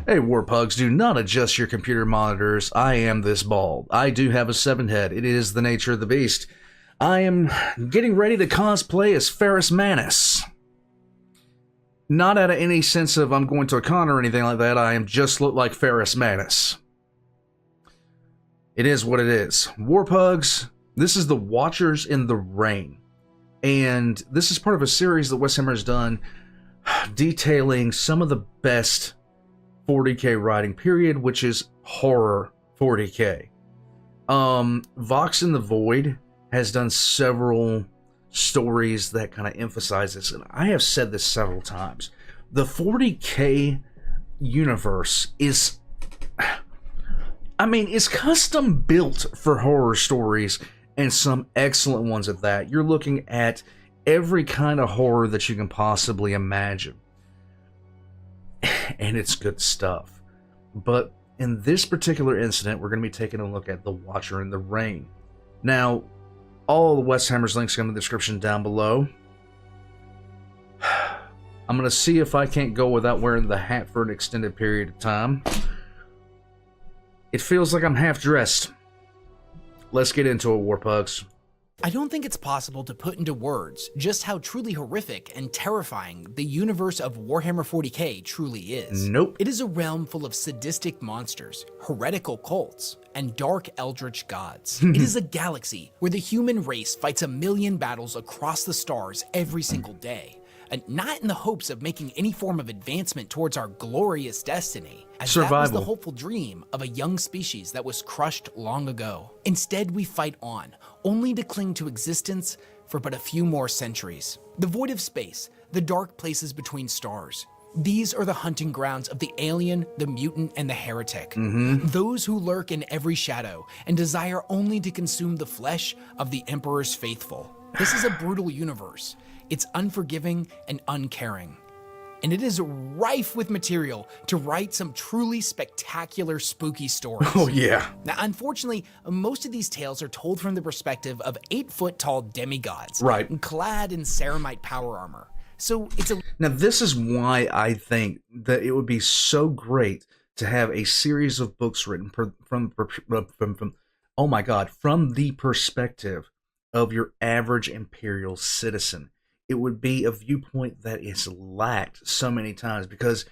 Hey, Warpugs, do not adjust your computer monitors. I am this bald. I do have a 7 head. It is the nature of the beast. I am getting ready to cosplay as Ferrus Manus. Not out of any sense of I'm going to a con or anything like that. I am just look like Ferrus Manus. It is what it is. Warpugs, this is the Watchers in the Rain. And this is part of a series that WesHammer has done detailing some of the best 40k writing, period, which is horror 40k. Vox in the Void has done several stories that kind of emphasize this, and I have said this several times. The 40k universe is, I mean, it's custom built for horror stories, and some excellent ones at that. You're looking at every kind of horror that you can possibly imagine. And it's good stuff. But in this particular incident, we're going to be taking a look at The Watcher in the Rain. Now, all the WesHammer's links are in the description down below. I'm going to see if I can't go without wearing the hat for an extended period of time. It feels like I'm half dressed. Let's get into it, Warpugs. I don't think it's possible to put into words just how truly horrific and terrifying the universe of Warhammer 40k truly is. Nope. It is a realm full of sadistic monsters, heretical cults, and dark eldritch gods. It is a galaxy where the human race fights a million battles across the stars every single day, and not in the hopes of making any form of advancement towards our glorious destiny, as Survival. that was the hopeful dream of a young species that was crushed long ago. Instead, we fight on, only to cling to existence for but a few more centuries. The void of space, the dark places between stars. These are the hunting grounds of the alien, the mutant, and the heretic. Those who lurk in every shadow and desire only to consume the flesh of the Emperor's faithful. This is a brutal universe. It's unforgiving and uncaring. And it is rife with material to write some truly spectacular spooky stories. Oh yeah. Now, unfortunately, most of these tales are told from the perspective of 8-foot-tall demigods, Right. clad in ceramite power armor. So it's a Now, this is why I think that it would be so great to have a series of books written from oh my god, from the perspective of your average Imperial citizen. It would be a viewpoint that is lacked so many times, because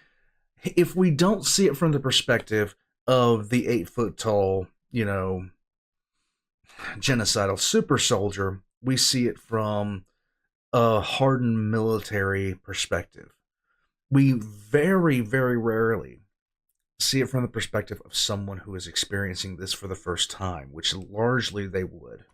if we don't see it from the perspective of the 8-foot-tall, you know, genocidal super soldier, we see it from a hardened military perspective. We very, very rarely see it from the perspective of someone who is experiencing this for the first time, which largely they would.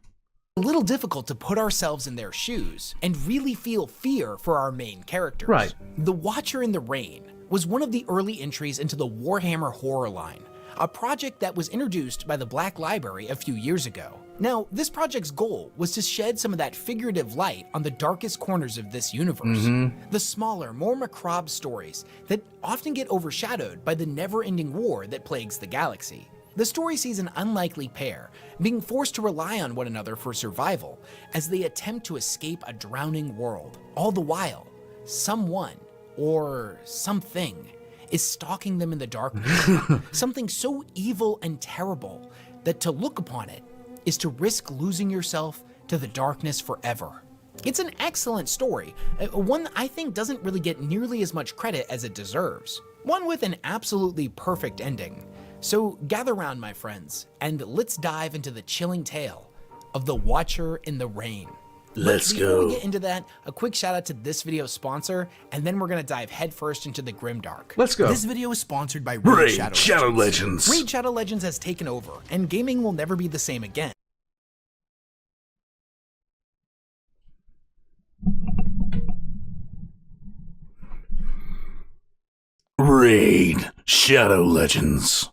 a little difficult to put ourselves in their shoes and really feel fear for our main characters. Right. The Watcher in the Rain was one of the early entries into the Warhammer horror line, a project that was introduced by the Black Library a few years ago. Now, this project's goal was to shed some of that figurative light on the darkest corners of this universe. The smaller, more macabre stories that often get overshadowed by the never-ending war that plagues the galaxy. The story sees an unlikely pair being forced to rely on one another for survival as they attempt to escape a drowning world. All the while, someone, or something, is stalking them in the darkness. Something so evil and terrible that to look upon it is to risk losing yourself to the darkness forever. It's an excellent story, one that I think doesn't really get nearly as much credit as it deserves. One with an absolutely perfect ending. So gather round, my friends, and let's dive into the chilling tale of the Watcher in the Rain. Let's Before go. we get into that, a quick shout out to this video's sponsor, and then we're gonna dive headfirst into the grimdark. Let's go. This video is sponsored by Raid Shadow Legends. Legends. Raid Shadow Legends has taken over, and gaming will never be the same again. Raid Shadow Legends.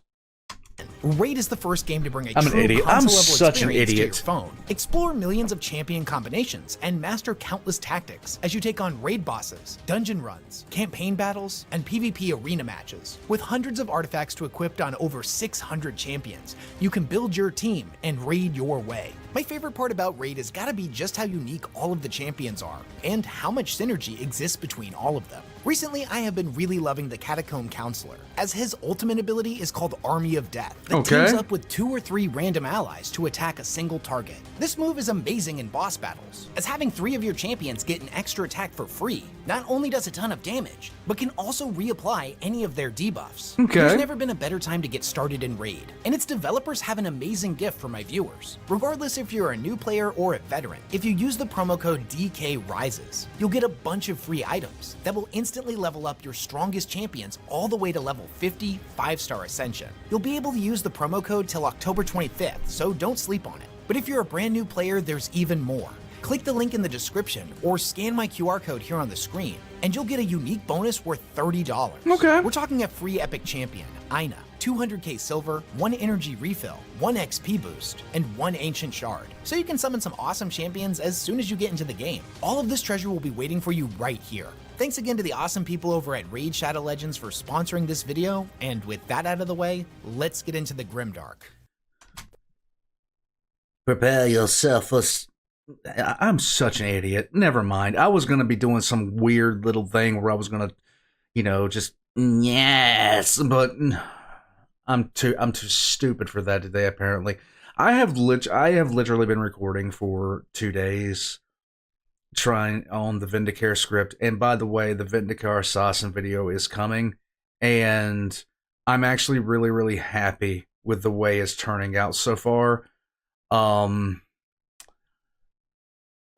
Raid is the first game to bring a I'm an true idiot. I'm console-level such an experience to your idiot. phone. Explore millions of champion combinations and master countless tactics as you take on raid bosses, dungeon runs, campaign battles, and PvP arena matches. With hundreds of artifacts to equip on over 600 champions, you can build your team and raid your way. My favorite part about Raid has gotta be just how unique all of the champions are, and how much synergy exists between all of them. Recently, I have been really loving the Catacomb Counselor, as his ultimate ability is called Army of Death, that teams up with 2 or 3 random allies to attack a single target. This move is amazing in boss battles, as having 3 of your champions get an extra attack for free not only does a ton of damage, but can also reapply any of their debuffs. There's never been a better time to get started in Raid, and its developers have an amazing gift for my viewers. Regardless if you're a new player or a veteran, if you use the promo code DKRISES, you'll get a bunch of free items that will instantly level up your strongest champions all the way to level 50 5-star Ascension. You'll be able to use the promo code till October 25th, so don't sleep on it. But if you're a brand new player, there's even more. Click the link in the description or scan my QR code here on the screen, and you'll get a unique bonus worth $30. We're talking a free epic champion, Aina, 200k silver, 1 energy refill, 1 XP boost, and 1 ancient shard, so you can summon some awesome champions as soon as you get into the game. All of this treasure will be waiting for you right here. Thanks again to the awesome people over at Raid Shadow Legends for sponsoring this video, and with that out of the way, let's get into the Grimdark. Prepare yourself for... I'm such an idiot. Never mind. I was going to be doing some weird little thing where I was going to, you know, just, yes, but I'm too stupid for that today, apparently. I have literally been recording for 2 days trying on the Vindicare script, and by the way, the Vindicare assassin video is coming, and I'm actually really, really happy with the way it's turning out so far.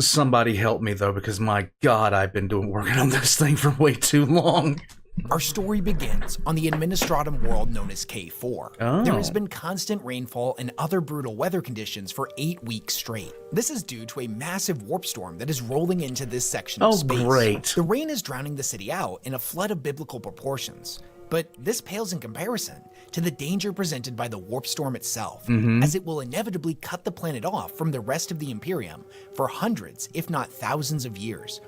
Somebody help me though, because my God, I've been working on this thing for way too long. Our story begins on the Administratum world known as K4. There has been constant rainfall and other brutal weather conditions for 8 weeks straight. This is due to a massive warp storm that is rolling into this section of space. Great. The rain is drowning the city out in a flood of biblical proportions. But this pales in comparison to the danger presented by the warp storm itself, as it will inevitably cut the planet off from the rest of the Imperium for hundreds, if not thousands of years.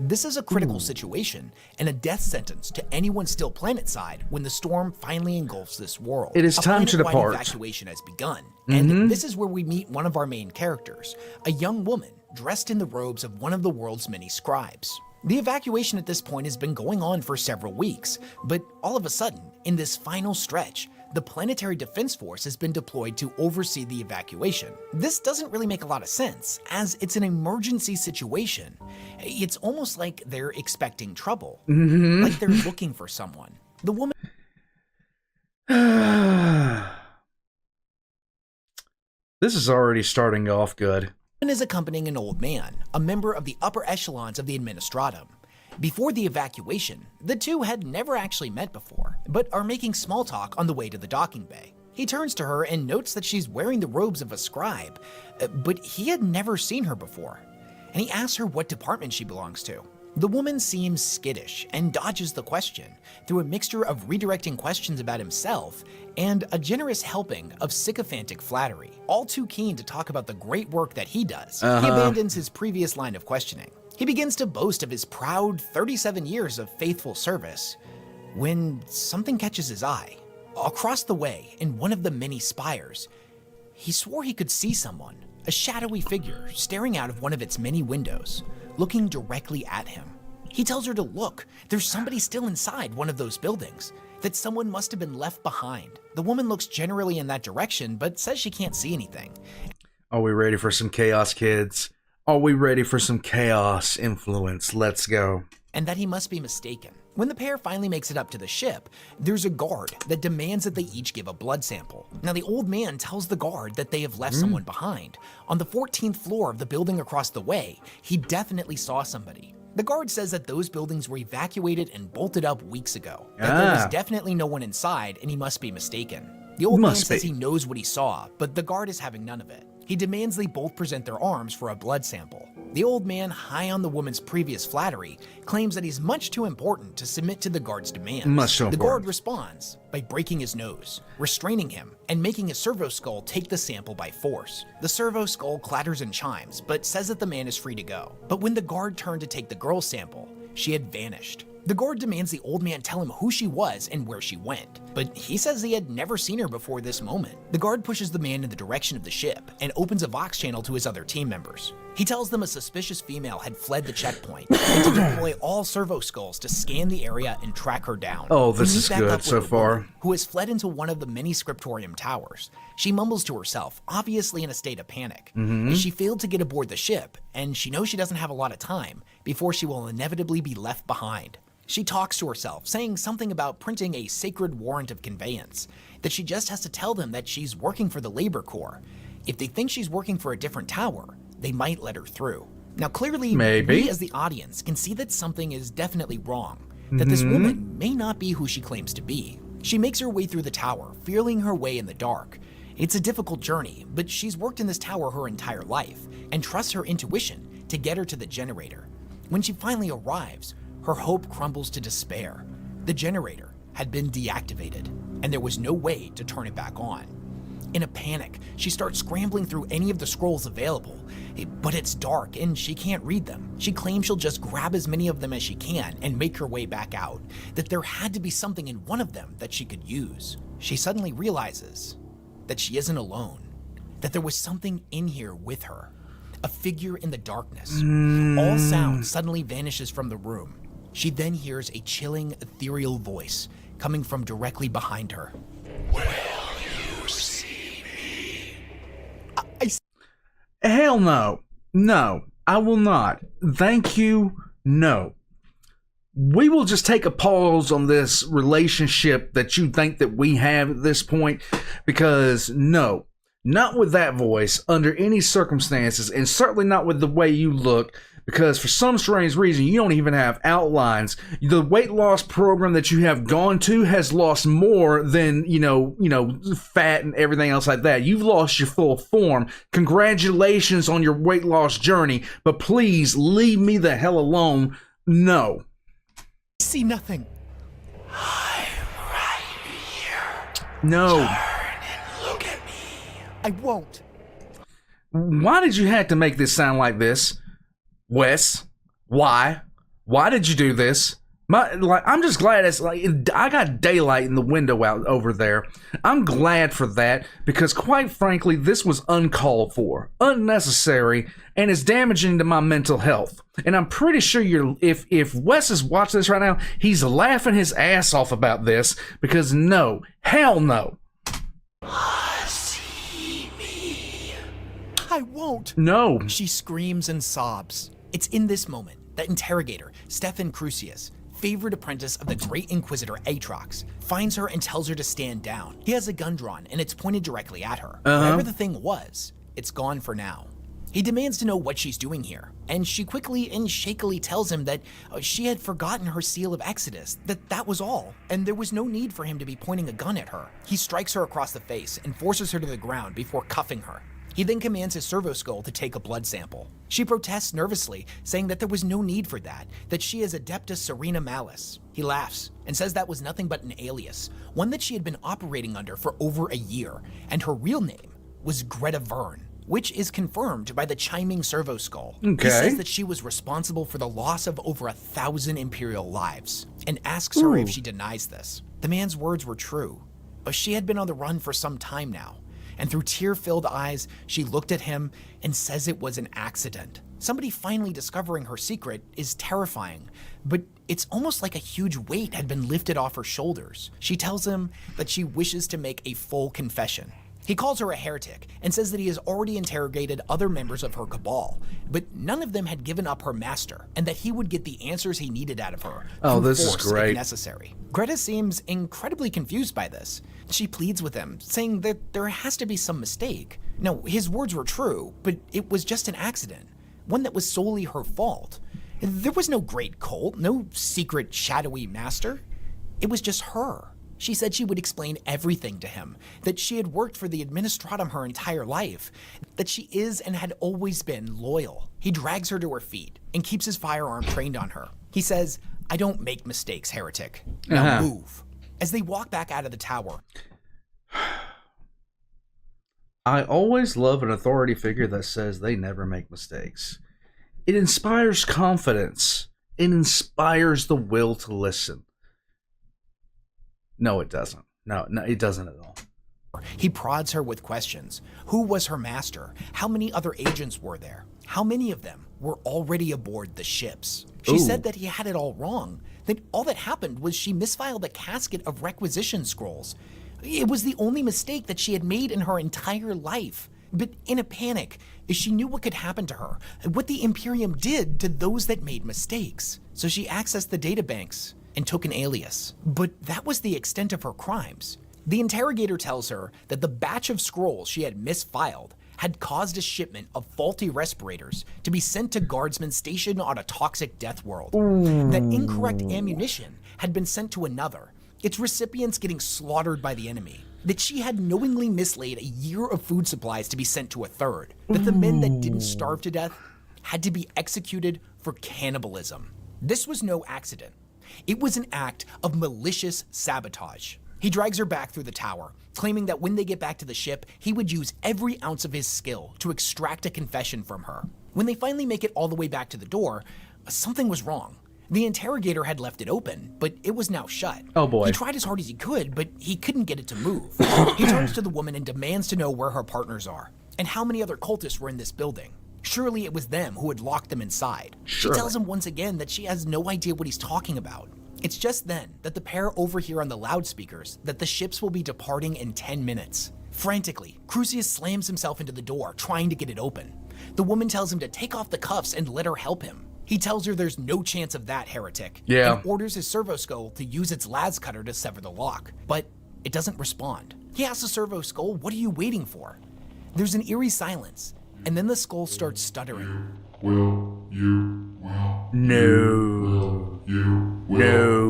This is a critical situation and a death sentence to anyone still planetside when the storm finally engulfs this world. It is time to depart. Evacuation has begun, and this is where we meet one of our main characters, a young woman dressed in the robes of one of the world's many scribes. The evacuation at this point has been going on for several weeks, but all of a sudden, in this final stretch, the Planetary Defense Force has been deployed to oversee the evacuation. This doesn't really make a lot of sense, as it's an emergency situation. It's almost like they're expecting trouble, like they're looking for someone. The woman This is already starting off good. is accompanying an old man, a member of the upper echelons of the Administratum. Before the evacuation, the two had never actually met before, but are making small talk on the way to the docking bay. He turns to her and notes that she's wearing the robes of a scribe, but he had never seen her before, and he asks her what department she belongs to. The woman seems skittish and dodges the question through a mixture of redirecting questions about himself and a generous helping of sycophantic flattery. All too keen to talk about the great work that he does, he abandons his previous line of questioning. He begins to boast of his proud 37 years of faithful service when something catches his eye. Across the way, in one of the many spires, he swore he could see someone, a shadowy figure staring out of one of its many windows, looking directly at him. He tells her to look. There's somebody still inside one of those buildings, that someone must have been left behind. The woman looks generally in that direction, but says she can't see anything. Are we ready for some chaos, kids? Are we ready for some chaos influence? Let's go. And that he must be mistaken. When the pair finally makes it up to the ship, there's a guard that demands that they each give a blood sample. Now the old man tells the guard that they have left someone behind. On the 14th floor of the building across the way, he definitely saw somebody. The guard says that those buildings were evacuated and bolted up weeks ago, that there was definitely no one inside and he must be mistaken. The old man says he knows what he saw, but the guard is having none of it. He demands they both present their arms for a blood sample. The old man, high on the woman's previous flattery, claims that he's much too important to submit to the guard's demands. The guard responds by breaking his nose, restraining him, and making a servo skull take the sample by force. The servo skull clatters and chimes, but says that the man is free to go. But when the guard turned to take the girl's sample, she had vanished. The guard demands the old man tell him who she was and where she went, but he says he had never seen her before this moment. The guard pushes the man in the direction of the ship and opens a Vox channel to his other team members. He tells them a suspicious female had fled the checkpoint and to deploy all servo skulls to scan the area and track her down. Oh, this is good so far. Who has fled into one of the many scriptorium towers. She mumbles to herself, obviously in a state of panic. As she failed to get aboard the ship, and she knows she doesn't have a lot of time before she will inevitably be left behind. She talks to herself, saying something about printing a sacred warrant of conveyance, that she just has to tell them that she's working for the Labor Corps. If they think she's working for a different tower, they might let her through. Now clearly, we as the audience can see that something is definitely wrong, that this woman may not be who she claims to be. She makes her way through the tower, feeling her way in the dark. It's a difficult journey, but she's worked in this tower her entire life, and trusts her intuition to get her to the generator. When she finally arrives, her hope crumbles to despair. The generator had been deactivated, and there was no way to turn it back on. In a panic, she starts scrambling through any of the scrolls available, but it's dark and she can't read them. She claims she'll just grab as many of them as she can and make her way back out, that there had to be something in one of them that she could use. She suddenly realizes that she isn't alone, that there was something in here with her, a figure in the darkness. All sound suddenly vanishes from the room. She then hears a chilling, ethereal voice coming from directly behind her. Will you see me? Hell no. No, I will not. Thank you, no. We will just take a pause on this relationship that you think that we have at this point, because no, not with that voice, under any circumstances, and certainly not with the way you look, because for some strange reason, you don't even have outlines. The weight loss program that you have gone to has lost more than, fat and everything else like that. You've lost your full form. Congratulations on your weight loss journey, but please leave me the hell alone. No. I see nothing. I'm right here. No. Turn and look at me. I won't. Why did you have to make this sound like this? Wes, why? Why did you do this? I'm just glad it's like I got daylight in the window out over there. I'm glad for that, because quite frankly, this was uncalled for, unnecessary, and is damaging to my mental health. And I'm pretty sure if Wes is watching this right now, he's laughing his ass off about this, because no, hell no. See me. I won't. No. She screams and sobs. It's in this moment that interrogator Stefan Crucius, favorite apprentice of the Great Inquisitor Atrox, finds her and tells her to stand down. He has a gun drawn and it's pointed directly at her. Whatever the thing was, it's gone for now. He demands to know what she's doing here, and she quickly and shakily tells him that she had forgotten her seal of Exodus, that was all, and there was no need for him to be pointing a gun at her. He strikes her across the face and forces her to the ground before cuffing her. He then commands his servo skull to take a blood sample. She protests nervously, saying that there was no need for that she is Adeptus Serena Malis. He laughs and says that was nothing but an alias, one that she had been operating under for over a year, and her real name was Greta Verne, which is confirmed by the chiming servo skull. Okay. He says that she was responsible for the loss of over 1,000 Imperial lives, and asks her if she denies this. The man's words were true, but she had been on the run for some time now, and through tear-filled eyes, she looked at him and says it was an accident. Somebody finally discovering her secret is terrifying, but it's almost like a huge weight had been lifted off her shoulders. She tells him that she wishes to make a full confession. He calls her a heretic and says that he has already interrogated other members of her cabal, but none of them had given up her master, and that he would get the answers he needed out of her through force if necessary. Greta seems incredibly confused by this. She pleads with him, saying that there has to be some mistake. Now, his words were true, but it was just an accident, one that was solely her fault. There was no great cult, no secret shadowy master. It was just her. She said she would explain everything to him, that she had worked for the Administratum her entire life, that she is and had always been loyal. He drags her to her feet and keeps his firearm trained on her. He says, "I don't make mistakes, heretic. Now move." As they walk back out of the tower. I always love an authority figure that says they never make mistakes. It inspires confidence It inspires the will to listen. No, it doesn't. No, it doesn't at all. He prods her with questions. Who was her master? How many other agents were there? How many of them were already aboard the ships? She said that he had it all wrong. That all that happened was she misfiled a casket of requisition scrolls. It was the only mistake that she had made in her entire life. But in a panic, she knew what could happen to her, what the Imperium did to those that made mistakes. So she accessed the databanks and took an alias. But that was the extent of her crimes. The interrogator tells her that the batch of scrolls she had misfiled had caused a shipment of faulty respirators to be sent to guardsmen stationed on a toxic death world. That incorrect ammunition had been sent to another, its recipients getting slaughtered by the enemy. That she had knowingly mislaid a year of food supplies to be sent to a third. That the men that didn't starve to death had to be executed for cannibalism. This was no accident. It was an act of malicious sabotage. He drags her back through the tower, claiming that when they get back to the ship, he would use every ounce of his skill to extract a confession from her. When they finally make it all the way back to the door, something was wrong. The interrogator had left it open, but it was now shut. Oh boy. He tried as hard as he could, but he couldn't get it to move. He turns to the woman and demands to know where her partners are, and how many other cultists were in this building. Surely it was them who had locked them inside. Surely. She tells him once again that she has no idea what he's talking about. It's just then that the pair overhear on the loudspeakers that the ships will be departing in 10 minutes. Frantically, Crucius slams himself into the door, trying to get it open. The woman tells him to take off the cuffs and let her help him. He tells her there's no chance of that, heretic, Yeah. and orders his servo skull to use its las cutter to sever the lock, but it doesn't respond. He asks the servo skull, "What are you waiting for?" There's an eerie silence, and then the skull starts stuttering. Will you No.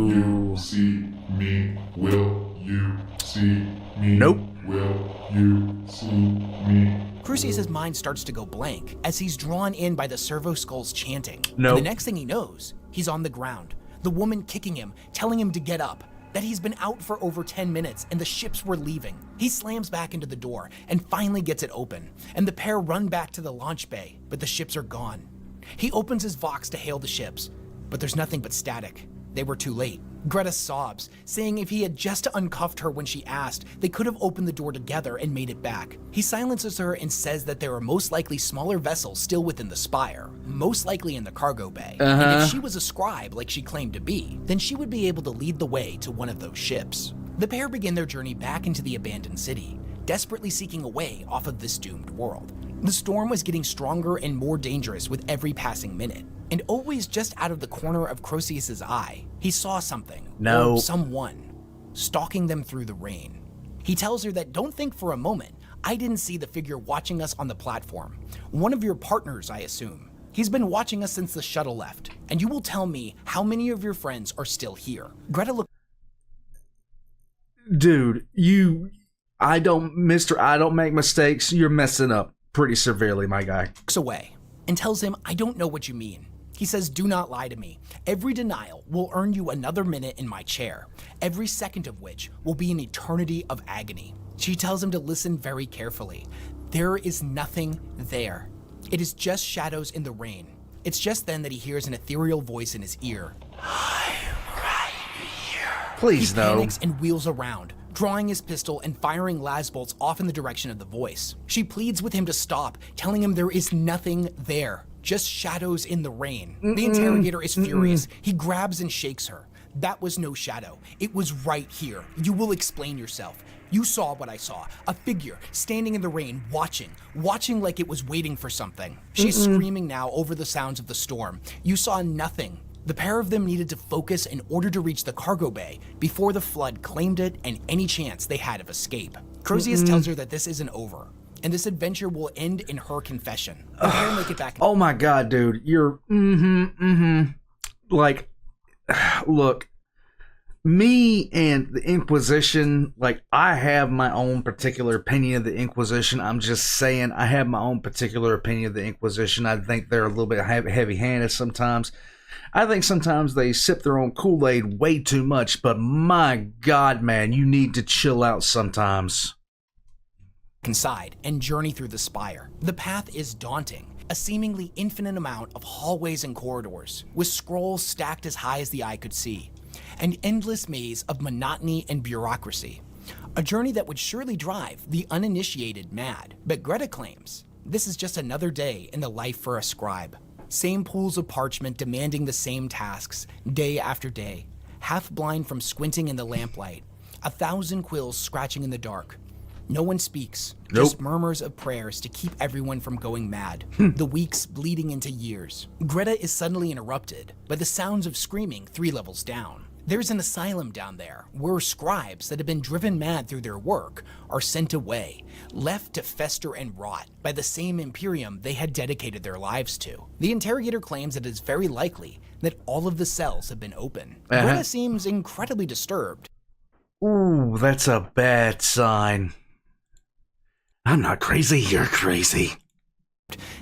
you see me? Will you see me? Nope. Will you see me? Crucius's mind starts to go blank as he's drawn in by the servo skull's chanting. Nope. And the next thing he knows, he's on the ground. The woman kicking him, telling him to get up, that he's been out for over 10 minutes and the ships were leaving. He slams back into the door and finally gets it open, and the pair run back to the launch bay, but the ships are gone. He opens his Vox to hail the ships, but there's nothing but static. They were too late. Greta sobs, saying if he had just uncuffed her when she asked, they could have opened the door together and made it back. He silences her and says that there are most likely smaller vessels still within the spire, most likely in the cargo bay. And if she was a scribe like she claimed to be, then she would be able to lead the way to one of those ships. The pair begin their journey back into the abandoned city, desperately seeking a way off of this doomed world. The storm was getting stronger and more dangerous with every passing minute. And always just out of the corner of Crucius's eye, he saw something, or someone, stalking them through the rain. He tells her that don't think for a moment, I didn't see the figure watching us on the platform. One of your partners, I assume. He's been watching us since the shuttle left, and you will tell me how many of your friends are still here. Greta looks Dude, I don't make mistakes. You're messing up pretty severely, my guy. away and tells him, I don't know what you mean. He says, do not lie to me. Every denial will earn you another minute in my chair, every second of which will be an eternity of agony. She tells him to listen very carefully. There is nothing there. It is just shadows in the rain. It's just then that he hears an ethereal voice in his ear. Please, He no. panics and wheels around, drawing his pistol and firing las bolts off in the direction of the voice. She pleads with him to stop, telling him there is nothing there, just shadows in the rain. The interrogator is furious. He grabs and shakes her. That was no shadow. It was right here. You will explain yourself. You saw what I saw. A figure standing in the rain, watching like it was waiting for something. She's screaming now over the sounds of the storm. You saw nothing. The pair of them needed to focus in order to reach the cargo bay before the flood claimed it and any chance they had of escape. Crucius tells her that this isn't over, and this adventure will end in her confession. The pair make it back. Oh my god, dude. You're like, look, me and the Inquisition, like, I have my own particular opinion of the Inquisition. I'm just saying, I have my own particular opinion of the Inquisition. I think they're a little bit heavy-handed sometimes. I think sometimes they sip their own Kool-Aid way too much, but my god, man, you need to chill out sometimes. Inside and journey through the spire. The path is daunting. a seemingly infinite amount of hallways and corridors, with scrolls stacked as high as the eye could see, an endless maze of monotony and bureaucracy. A journey that would surely drive the uninitiated mad. But Greta claims this is just another day in the life for a scribe. Same pools of parchment demanding the same tasks, day after day, half blind from squinting in the lamplight, 1,000 quills scratching in the dark. No one speaks, just murmurs of prayers to keep everyone from going mad, the weeks bleeding into years. Greta is suddenly interrupted by the sounds of screaming 3 levels down. There's an asylum down there where scribes that have been driven mad through their work are sent away, left to fester and rot by the same Imperium they had dedicated their lives to. The interrogator claims that it is very likely that all of the cells have been open. Greta seems incredibly disturbed. Ooh, that's a bad sign. I'm not crazy, you're crazy.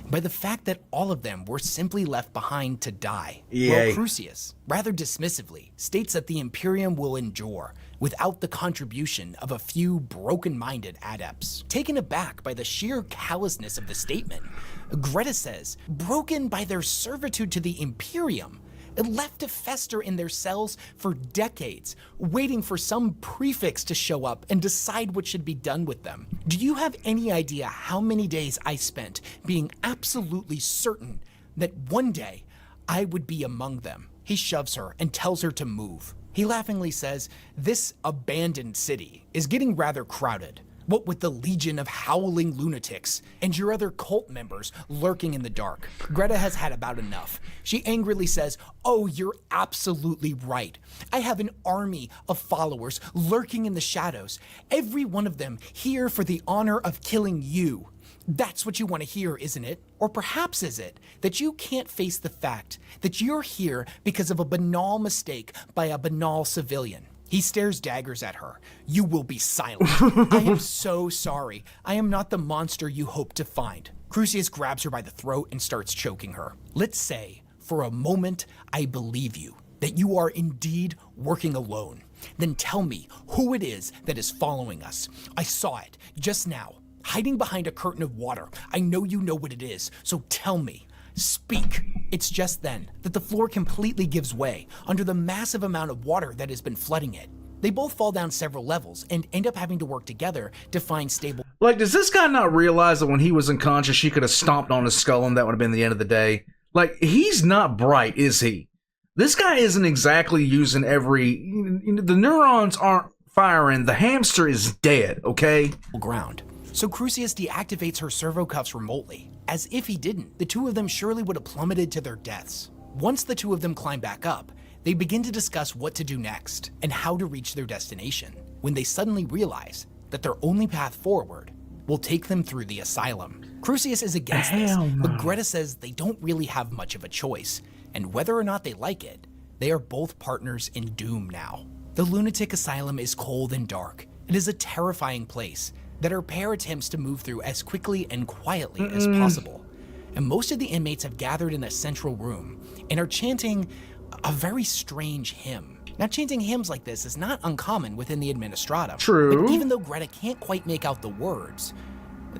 By the fact that all of them were simply left behind to die. Yay. Well, Crucius, rather dismissively, states that the Imperium will endure without the contribution of a few broken-minded adepts. Taken aback by the sheer callousness of the statement, Greta says, broken by their servitude to the Imperium, left to fester in their cells for decades, waiting for some prefix to show up and decide what should be done with them. Do you have any idea how many days I spent being absolutely certain that one day I would be among them? He shoves her and tells her to move. He laughingly says, this abandoned city is getting rather crowded. What with the legion of howling lunatics and your other cult members lurking in the dark. Greta has had about enough. She angrily says, oh, you're absolutely right. I have an army of followers lurking in the shadows, every one of them here for the honor of killing you. That's what you want to hear, isn't it? Or perhaps is it that you can't face the fact that you're here because of a banal mistake by a banal civilian? He stares daggers at her. You will be silent. I am so sorry. I am not the monster you hoped to find. Crucius grabs her by the throat and starts choking her. Let's say, for a moment, I believe you, that you are indeed working alone. Then tell me who it is that is following us. I saw it just now, hiding behind a curtain of water. I know you know what it is, so tell me. Speak. It's just then that the floor completely gives way under the massive amount of water that has been flooding it. They both fall down several levels and end up having to work together to find stable. Like, does this guy not realize that when he was unconscious, she could have stomped on his skull and that would have been the end of the day? Like, he's not bright, is he? This guy isn't exactly using the neurons aren't firing. The hamster is dead, okay? Ground. So Crucius deactivates her servo cuffs remotely. As if he didn't, the two of them surely would have plummeted to their deaths. Once the two of them climb back up, they begin to discuss what to do next and how to reach their destination, when they suddenly realize that their only path forward will take them through the asylum. Crucius is against this, but Greta says they don't really have much of a choice, and whether or not they like it, they are both partners in doom now. The lunatic asylum is cold and dark. It is a terrifying place that our pair attempts to move through as quickly and quietly as possible. And most of the inmates have gathered in a central room and are chanting a very strange hymn. Now, chanting hymns like this is not uncommon within the Administratum. True. But even though Greta can't quite make out the words,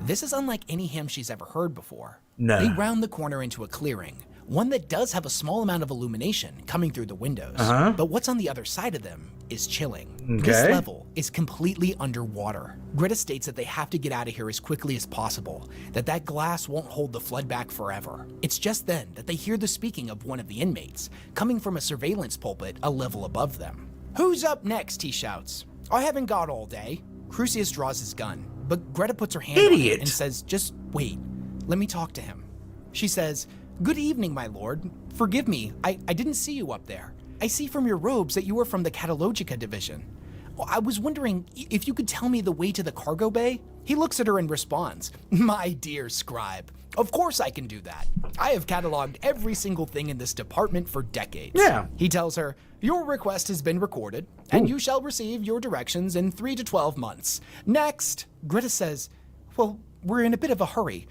this is unlike any hymn she's ever heard before. No. They round the corner into a clearing, one that does have a small amount of illumination coming through the windows. But what's on the other side of them is chilling. This level is completely underwater. Greta states that they have to get out of here as quickly as possible, that glass won't hold the flood back forever. It's just then that they hear the speaking of one of the inmates, coming from a surveillance pulpit a level above them. Who's up next, he shouts. I haven't got all day. Crucius draws his gun, but Greta puts her hand on it and says, just wait, let me talk to him. She says, good evening, my lord. Forgive me, I didn't see you up there. I see from your robes that you are from the Catalogica division. I was wondering if you could tell me the way to the cargo bay? He looks at her and responds, my dear scribe, of course I can do that. I have cataloged every single thing in this department for decades. Yeah. He tells her, your request has been recorded, and you shall receive your directions in 3 to 12 months. Next. Greta says, well, we're in a bit of a hurry.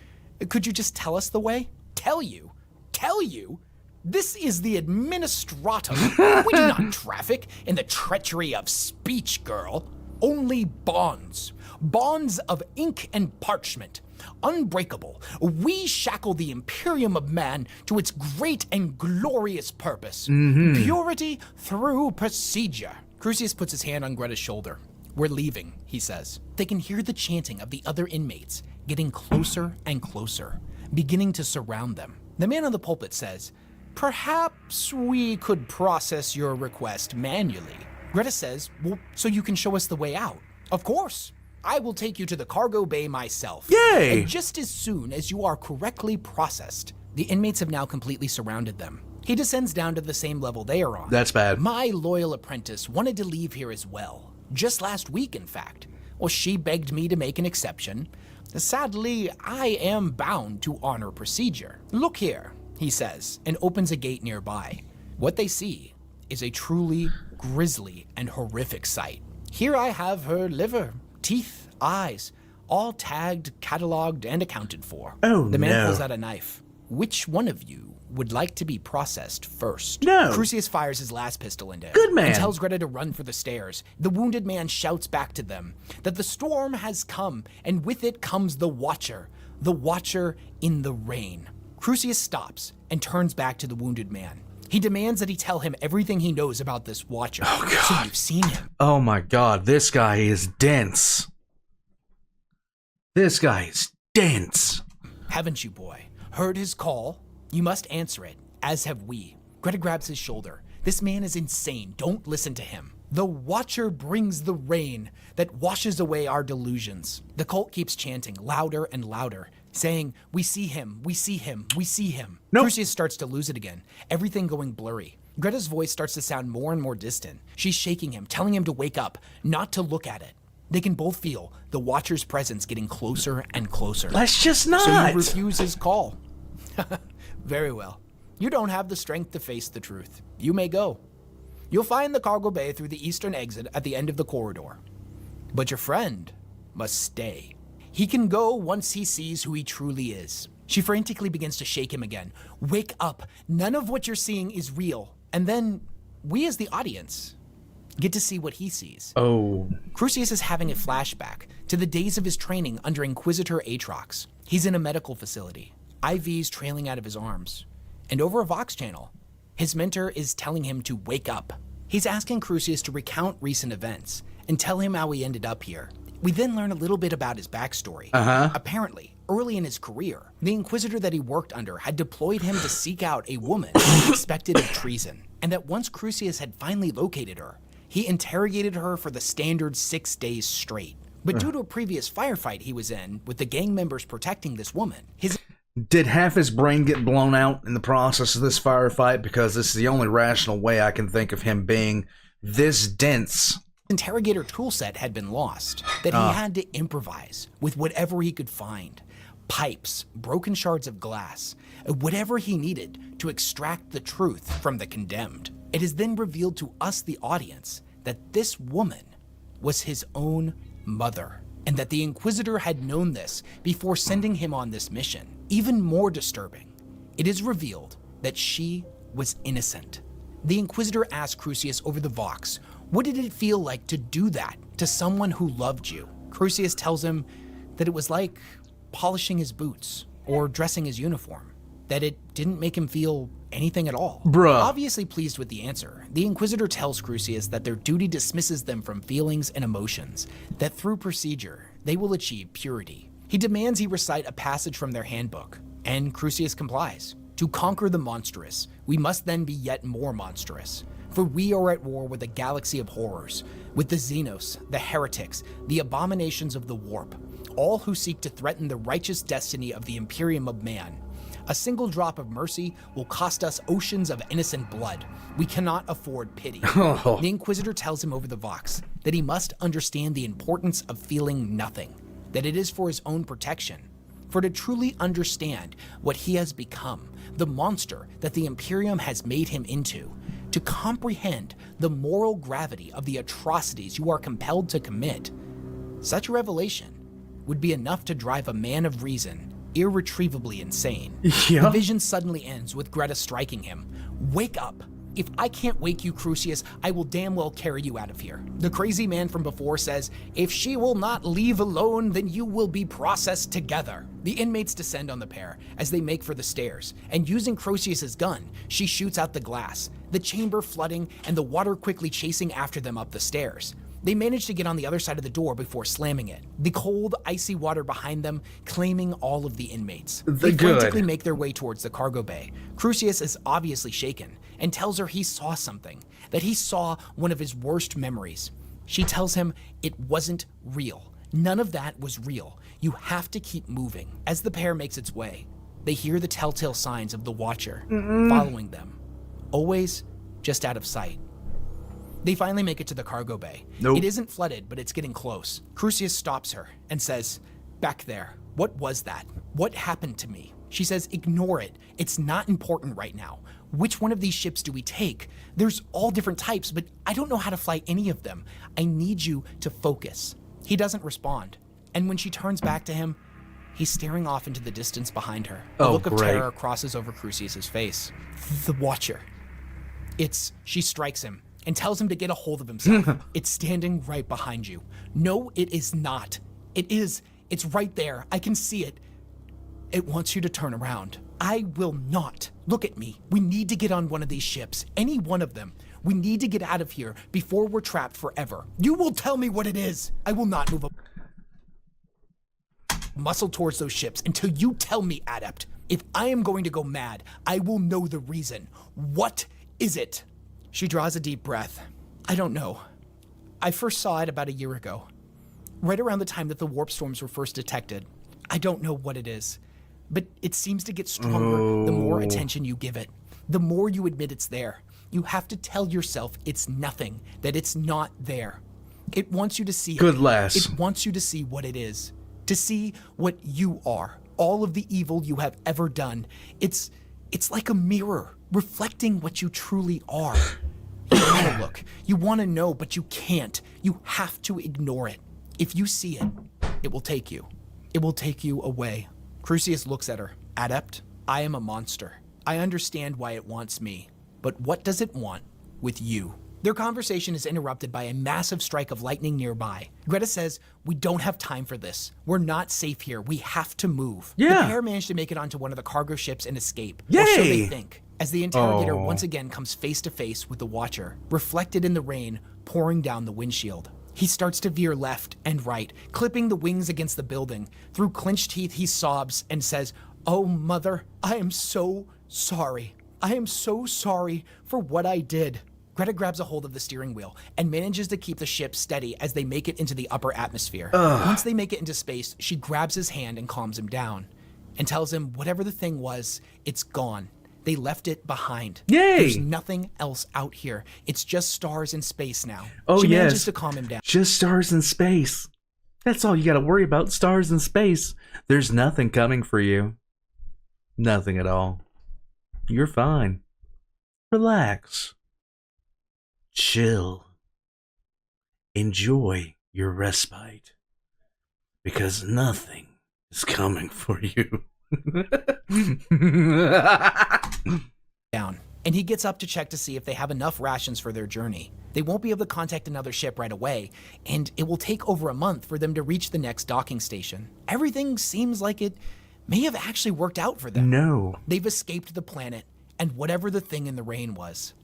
Could you just tell us the way? Tell you? Tell you? This is the Administratum. We do not traffic in the treachery of speech, girl. Only bonds. Bonds of ink and parchment. unbreakable. We shackle the Imperium of Man to its great and glorious purpose. Purity through procedure. Crucius puts his hand on Greta's shoulder. We're leaving, he says. They can hear the chanting of the other inmates, getting closer and closer, beginning to surround them. The man on the pulpit says, perhaps we could process your request manually. Greta says, well, so you can show us the way out. Of course. I will take you to the cargo bay myself. Yay! And just as soon as you are correctly processed, the inmates have now completely surrounded them. He descends down to the same level they are on. That's bad. My loyal apprentice wanted to leave here as well. Just last week, in fact. Well, she begged me to make an exception. Sadly, I am bound to honor procedure. Look here, he says, and opens a gate nearby. What they see is a truly grisly and horrific sight. Here I have her liver, teeth, eyes, all tagged, cataloged, and accounted for. Oh, The man no. pulls out a knife. Which one of you would like to be processed first? No. Crucius fires his last pistol into him. Good man. And tells Greta to run for the stairs. The wounded man shouts back to them that the storm has come, and with it comes the Watcher in the rain. Crucius stops and turns back to the wounded man. He demands that he tell him everything he knows about this Watcher. Oh, God. So you've seen him. Oh my god, this guy is dense. This guy is dense. Haven't you, boy? Heard his call? You must answer it, as have we. Greta grabs his shoulder. This man is insane. Don't listen to him. The Watcher brings the rain that washes away our delusions. The cult keeps chanting louder and louder, saying, we see him, we see him, we see him. Nope. Crucius starts to lose it again, everything going blurry. Greta's voice starts to sound more and more distant. She's shaking him, telling him to wake up, not to look at it. They can both feel the Watcher's presence getting closer and closer. Let's just not. So you refuse his call. Very well. You don't have the strength to face the truth. You may go. You'll find the cargo bay through the eastern exit at the end of the corridor. But your friend must stay. He can go once he sees who he truly is. She frantically begins to shake him again. Wake up. None of what you're seeing is real. And then we as the audience get to see what he sees. Oh. Crucius is having a flashback to the days of his training under Inquisitor Atrox. He's in a medical facility, IVs trailing out of his arms. And over a Vox channel, his mentor is telling him to wake up. He's asking Crucius to recount recent events and tell him how he ended up here. We then learn a little bit about his backstory. Apparently, early in his career, the Inquisitor that he worked under had deployed him to seek out a woman suspected of treason, and that once Crucius had finally located her, he interrogated her for the standard 6 days straight. But due to a previous firefight he was in with the gang members protecting this woman, his Did half his brain get blown out in the process of this firefight? Because this is the only rational way I can think of him being this dense. interrogator toolset had been lost, that he had to improvise with whatever he could find. Pipes, broken shards of glass, whatever he needed to extract the truth from the condemned. It is then revealed to us, the audience, that this woman was his own mother, and that the Inquisitor had known this before sending him on this mission. Even more disturbing, it is revealed that she was innocent. The Inquisitor asked Crucius over the Vox, what did it feel like to do that to someone who loved you? Crucius tells him that it was like polishing his boots or dressing his uniform, that it didn't make him feel anything at all. Bruh. Obviously pleased with the answer, the Inquisitor tells Crucius that their duty dismisses them from feelings and emotions, that through procedure, they will achieve purity. He demands he recite a passage from their handbook, and Crucius complies. To conquer the monstrous, we must then be yet more monstrous. For we are at war with a galaxy of horrors, with the Xenos, the heretics, the abominations of the warp, all who seek to threaten the righteous destiny of the Imperium of Man. A single drop of mercy will cost us oceans of innocent blood. We cannot afford pity. The Inquisitor tells him over the Vox that he must understand the importance of feeling nothing, that it is for his own protection. For to truly understand what he has become, the monster that the Imperium has made him into, to comprehend the moral gravity of the atrocities you are compelled to commit, such revelation would be enough to drive a man of reason irretrievably insane. Yeah. The vision suddenly ends with Greta striking him. Wake up. If I can't wake you, Crucius, I will damn well carry you out of here. The crazy man from before says, if she will not leave alone, then you will be processed together. The inmates descend on the pair as they make for the stairs, and using Crucius's gun, she shoots out the glass, the chamber flooding and the water quickly chasing after them up the stairs. They manage to get on the other side of the door before slamming it, the cold, icy water behind them claiming all of the inmates. They frantically make their way towards the cargo bay. Crucius is obviously shaken and tells her he saw something, that he saw one of his worst memories. She tells him it wasn't real. None of that was real. You have to keep moving. As the pair makes its way, they hear the telltale signs of the Watcher following them, always just out of sight. They finally make it to the cargo bay. Nope. It isn't flooded, but it's getting close. Crucius stops her and says, back there, what was that? What happened to me? She says, ignore it. It's not important right now. Which one of these ships do we take? There's all different types, but I don't know how to fly any of them. I need you to focus. He doesn't respond. And when she turns back to him, he's staring off into the distance behind her. A look of terror crosses over Crucius's face. The Watcher. She strikes him and tells him to get a hold of himself. It's standing right behind you. No, it is not. It is. It's right there. I can see it. It wants you to turn around. I will not. Look at me. We need to get on one of these ships. Any one of them. We need to get out of here before we're trapped forever. You will tell me what it is. I will not move a muscle towards those ships until you tell me, Adept. If I am going to go mad, I will know the reason. What is it? She draws a deep breath. I don't know. I first saw it about a year ago, right around the time that the warp storms were first detected. I don't know what it is, but it seems to get stronger the more attention you give it, the more you admit it's there. You have to tell yourself it's nothing, that it's not there. It wants you to see Good it. lass. It wants you to see what it is, to see what you are, all of the evil you have ever done. It's like a mirror reflecting what you truly are. You want to look, you want to know, but you can't. You have to ignore it. If you see it, it will take you. It will take you away. Crucius looks at her. Adept, I am a monster. I understand why it wants me, but what does it want with you? Their conversation is interrupted by a massive strike of lightning nearby. Greta says, we don't have time for this. We're not safe here. We have to move. Yeah. The pair manage to make it onto one of the cargo ships and escape. Yay! Or so they think. As the interrogator once again comes face to face with the Watcher, reflected in the rain pouring down the windshield. He starts to veer left and right, clipping the wings against the building. Through clenched teeth, he sobs and says, oh, Mother, I am so sorry. I am so sorry for what I did. Greta grabs a hold of the steering wheel and manages to keep the ship steady as they make it into the upper atmosphere. Once they make it into space, she grabs his hand and calms him down and tells him whatever the thing was, it's gone. They left it behind. Yay! There's nothing else out here. It's just stars in space now. Oh, she yes. manages to calm him down. Just stars in space. That's all you got to worry about, stars in space. There's nothing coming for you. Nothing at all. You're fine. Relax. Chill. Enjoy your respite. Because nothing is coming for you. Down, and he gets up to check to see if they have enough rations for their journey. They won't be able to contact another ship right away, and it will take over a month for them to reach the next docking station. Everything seems like it may have actually worked out for them. No. They've escaped the planet and whatever the thing in the rain was.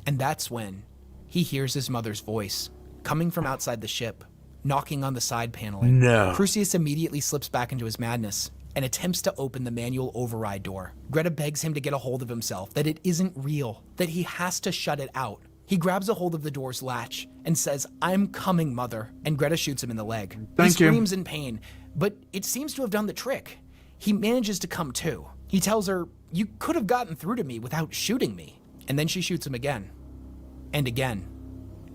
And that's when he hears his mother's voice coming from outside the ship, knocking on the side paneling. No. Crucius immediately slips back into his madness and attempts to open the manual override door. Greta begs him to get a hold of himself, that it isn't real, that he has to shut it out. He grabs a hold of the door's latch and says, I'm coming, Mother, and Greta shoots him in the leg. He screams in pain, but it seems to have done the trick. He manages to come to. He tells her, you could have gotten through to me without shooting me. And then she shoots him again. And again.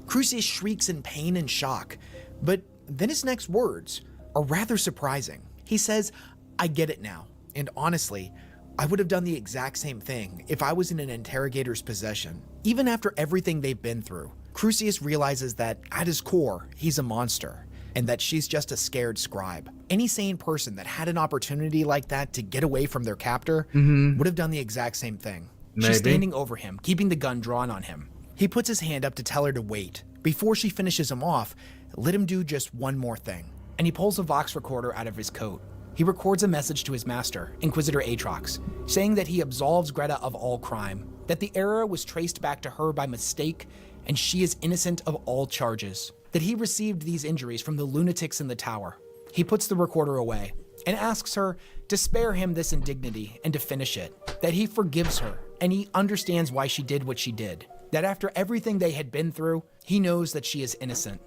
Crucius shrieks in pain and shock, but then his next words are rather surprising. He says, I get it now, and honestly, I would have done the exact same thing if I was in an interrogator's possession. Even after everything they've been through, Crucius realizes that at his core, he's a monster, and that she's just a scared scribe. Any sane person that had an opportunity like that to get away from their captor would have done the exact same thing. Maybe. She's standing over him, keeping the gun drawn on him. He puts his hand up to tell her to wait. Before she finishes him off, let him do just one more thing. And he pulls a Vox recorder out of his coat. He records a message to his master, Inquisitor Atrox, saying that he absolves Greta of all crime, that the error was traced back to her by mistake, and she is innocent of all charges, that he received these injuries from the lunatics in the tower. He puts the recorder away and asks her to spare him this indignity and to finish it, that he forgives her and he understands why she did what she did, that after everything they had been through, he knows that she is innocent.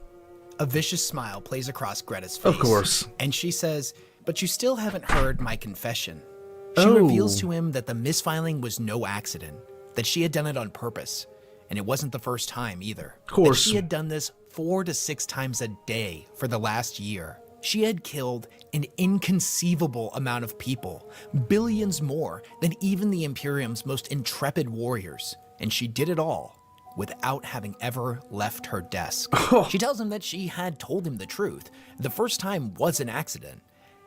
A vicious smile plays across Greta's face. Of course. And she says, "But you still haven't heard my confession." She Oh. reveals to him that the misfiling was no accident, that she had done it on purpose, and it wasn't the first time either. Of course. That she had done this 4 to 6 times a day for the last year. She had killed an inconceivable amount of people, billions more than even the Imperium's most intrepid warriors, and she did it all without having ever left her desk. She tells him that she had told him the truth. The first time was an accident.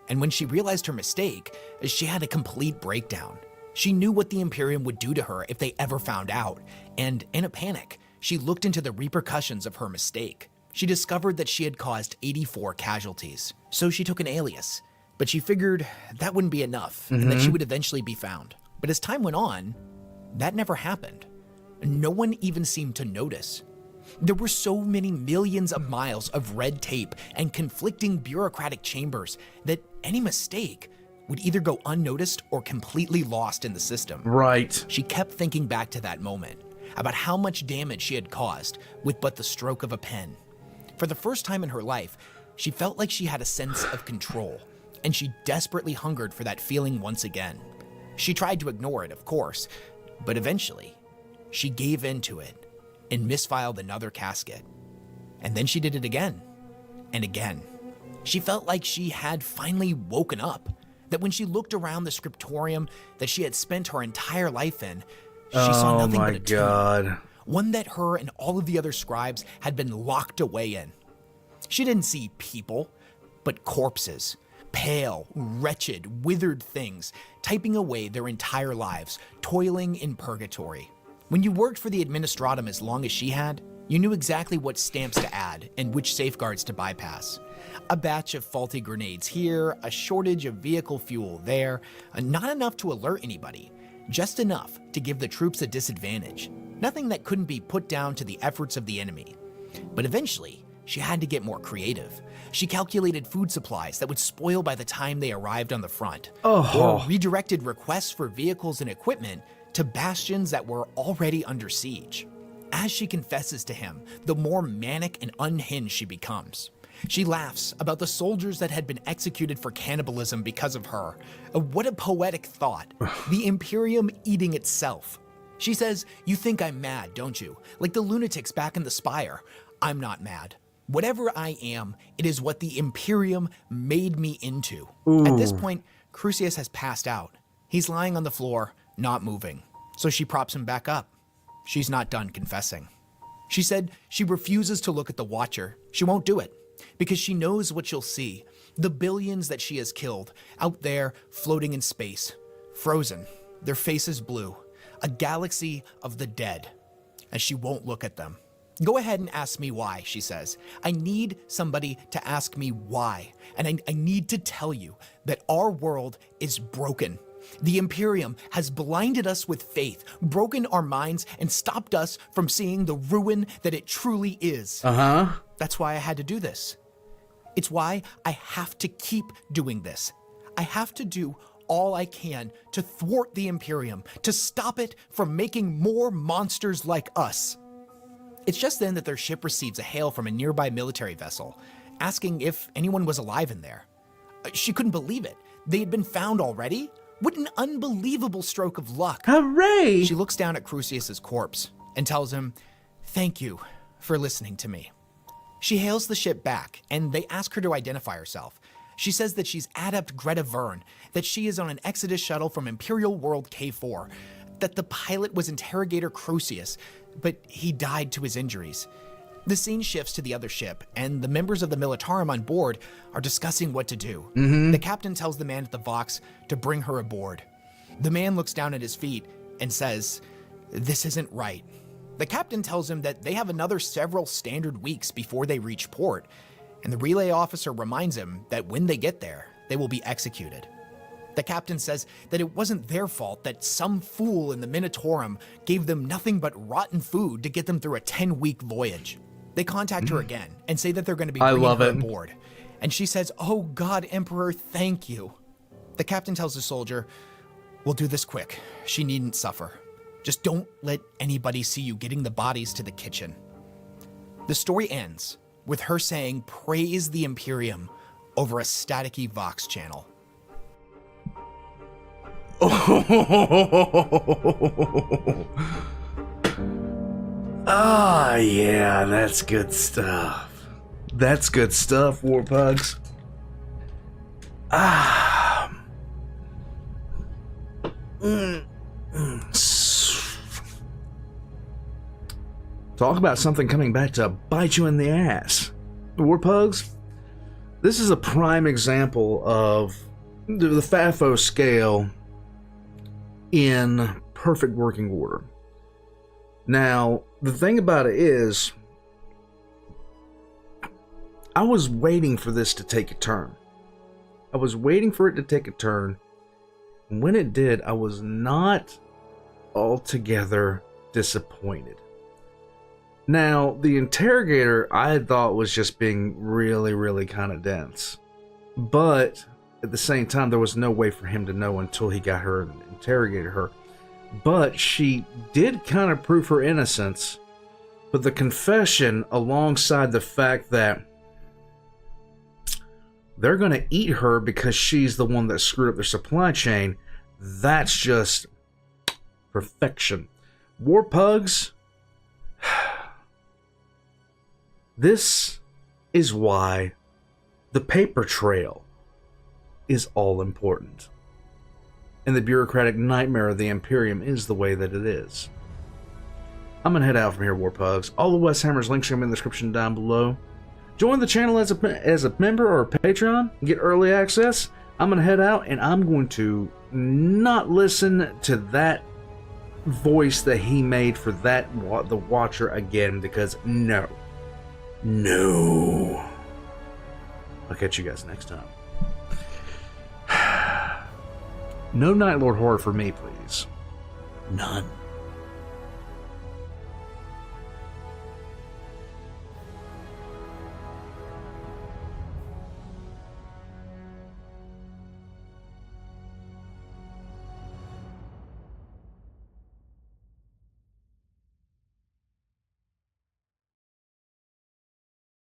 And when she realized her mistake, she had a complete breakdown. She knew what the Imperium would do to her if they ever found out, and in a panic, she looked into the repercussions of her mistake. She discovered that she had caused 84 casualties, so she took an alias. But she figured that wouldn't be enough, and that she would eventually be found. But as time went on, that never happened. No one even seemed to notice. There were so many millions of miles of red tape and conflicting bureaucratic chambers that any mistake would either go unnoticed or completely lost in the system. Right. She kept thinking back to that moment, about how much damage she had caused with but the stroke of a pen. For the first time in her life, she felt like she had a sense of control, and she desperately hungered for that feeling once again. She tried to ignore it, of course, but eventually, she gave in to it and misfiled another casket. And then she did it again and again. She felt like she had finally woken up, that when she looked around the scriptorium that she had spent her entire life in, she saw nothing but a tomb. God. One that her and all of the other scribes had been locked away in. She didn't see people, but corpses, pale, wretched, withered things, typing away their entire lives, toiling in purgatory. When you worked for the Administratum as long as she had, you knew exactly what stamps to add and which safeguards to bypass. A batch of faulty grenades here, a shortage of vehicle fuel there, not enough to alert anybody, just enough to give the troops a disadvantage. Nothing that couldn't be put down to the efforts of the enemy. But eventually, she had to get more creative. She calculated food supplies that would spoil by the time they arrived on the front, or redirected requests for vehicles and equipment to bastions that were already under siege. As she confesses to him, the more manic and unhinged she becomes. She laughs about the soldiers that had been executed for cannibalism because of her. What a poetic thought. The Imperium eating itself. She says, "You think I'm mad, don't you? Like the lunatics back in the Spire. I'm not mad. Whatever I am, it is what the Imperium made me into." At this point, Crucius has passed out. He's lying on the floor, not moving. So she props him back up. She's not done confessing. She said she refuses to look at the Watcher. She won't do it, because she knows what she'll see. The billions that she has killed, out there floating in space, frozen, their faces blue, a galaxy of the dead, and she won't look at them. "Go ahead and ask me why," she says. "I need somebody to ask me why, and I need to tell you that our world is broken. The Imperium has blinded us with faith, broken our minds, and stopped us from seeing the ruin that it truly is. That's why I had to do this. It's why I have to keep doing this. I have to do all I can to thwart the Imperium, to stop it from making more monsters like us." It's just then that their ship receives a hail from a nearby military vessel, asking if anyone was alive in there. She couldn't believe it. They had been found already? What an unbelievable stroke of luck. Hooray! She looks down at Crucius's corpse and tells him, "Thank you for listening to me." She hails the ship back, and they ask her to identify herself. She says that she's Adept Greta Verne, that she is on an Exodus shuttle from Imperial World K4, that the pilot was interrogator Crucius, but he died to his injuries. The scene shifts to the other ship, and the members of the Militarum on board are discussing what to do. The captain tells the man at the Vox to bring her aboard. The man looks down at his feet and says, This isn't right. The captain tells him that they have another several standard weeks before they reach port, and the relay officer reminds him that when they get there, they will be executed. The captain says that it wasn't their fault that some fool in the Minotaurum gave them nothing but rotten food to get them through a 10-week voyage. They contact her again and say that they're going to be bringing her aboard. And she says, "Oh God, Emperor, thank you." The captain tells the soldier, "We'll do this quick. She needn't suffer. Just don't let anybody see you getting the bodies to the kitchen." The story ends with her saying, "Praise the Imperium," over a staticky Vox channel. Ah, yeah, that's good stuff. That's good stuff, Warpugs. Ah. Talk about something coming back to bite you in the ass. Warpugs, this is a prime example of the FAFO scale in perfect working order. Now, the thing about it is, I was waiting for this to take a turn. I was waiting for it to take a turn. And when it did, I was not altogether disappointed. Now, the interrogator I thought was just being really, really kind of dense. But at the same time, there was no way for him to know until he got her and interrogated her. But she did kind of prove her innocence. But the confession, alongside the fact that they're going to eat her because she's the one that screwed up their supply chain, that's just perfection. Warpugs, this is why the paper trail is all important. And the bureaucratic nightmare of the Imperium is the way that it is. I'm going to head out from here, Warpugs. All the WesHammer's links are in the description down below. Join the channel as a member or a Patreon. Get early access. I'm going to head out and I'm going to not listen to that voice that he made for the Watcher again, because no. I'll catch you guys next time. No Night Lord horror for me, please. None.